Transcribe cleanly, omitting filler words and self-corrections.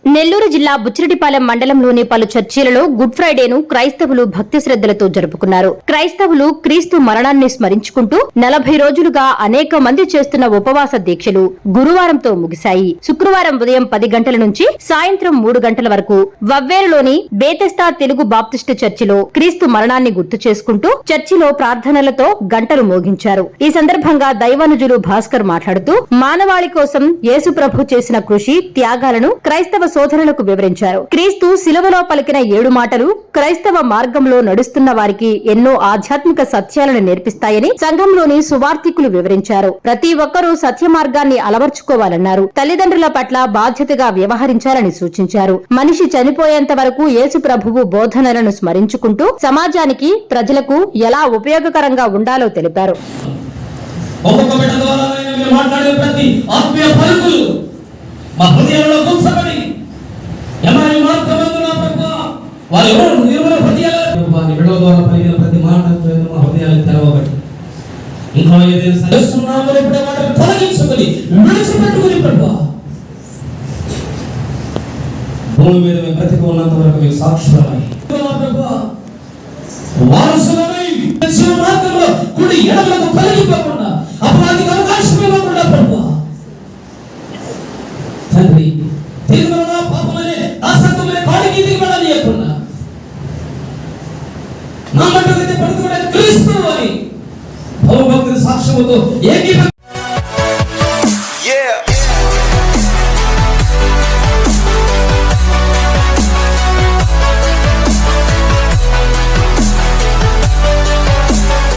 నెల్లూరు జిల్లా బుచ్చిరెడ్డిపాలెం మండలంలోని పలు చర్చిలలో గుడ్ ఫ్రైడేను క్రైస్తవులు భక్తి శ్రద్దలతో జరుపుకున్నారు. క్రైస్తవులు క్రీస్తు మరణాన్ని స్మరించుకుంటూ 40 రోజులుగా అనేక మంది చేస్తున్న ఉపవాస దీక్షలు గురువారంతో ముగిశాయి. శుక్రవారం ఉదయం 10 గంటల నుంచి సాయంత్రం 3 గంటల వరకు వవ్వేరులోని బేతెస్తా తెలుగు బాప్టిస్టు చర్చిలో క్రీస్తు మరణాన్ని గుర్తు చేసుకుంటూ చర్చిలో ప్రార్థనలతో గంటలు మోగించారు. ఈ సందర్భంగా దైవనుజులు భాస్కర్ మాట్లాడుతూ మానవాళి కోసం యేసు ప్రభు చేసిన కృషి త్యాగాలను క్రైస్తవ సోదరులకు వివరించారు. క్రీస్తు శిలువలో పలికిన 7 మాటలు క్రైస్తవ మార్గంలో నడుస్తున్న వారికి ఎన్నో ఆధ్యాత్మిక సత్యాలను నేర్పిస్తాయని సంఘంలోని సువార్థికులు వివరించారు. ప్రతి ఒక్కరూ సత్య మార్గాన్ని అలవర్చుకోవాలన్నారు. తల్లిదండ్రుల పట్ల బాధ్యతగా వ్యవహరించాలని సూచించారు. మనిషి చనిపోయేంత వరకు యేసు ప్రభువు బోధనలను స్మరించుకుంటూ సమాజానికి ప్రజలకు ఎలా ఉపయోగకరంగా ఉండాలో తెలిపారు. మా హృదయాలలో గుంసబడి ఎమరి మార్గమందు నా ప్రభువా వారి నిర్మల హృదయాల ప్రభువా నీ విడవ ద్వారా పలికిన ప్రతి మాటతో మా హృదయాలు తెరవబడి ఇంకా ఏదైనా సరిస్తున్నామో ఇప్పుడు మాటలు తొలగించుకొని విడిచిపెట్టుకుని ప్రభువా భూమి మీద మేము బ్రతికి ఉన్నంత వరకు మీకు సాక్షులమై ప్రభువా వారసులమై జీవ మార్గంలో కుడి ఎడమలకు తొలగిపోకుండా అపరాధికి అవకాశం ఇవ్వకుండా ప్రభువా తండ్రి తిరుగుమల పాపమనే ఆసక్తులే కాడికి దిగబడనియకుండా నా మట్టుకైతే పడుకోవడానికి క్రీస్తు అని భవభక్తుల సాక్ష్యముతో ఏకీభవించి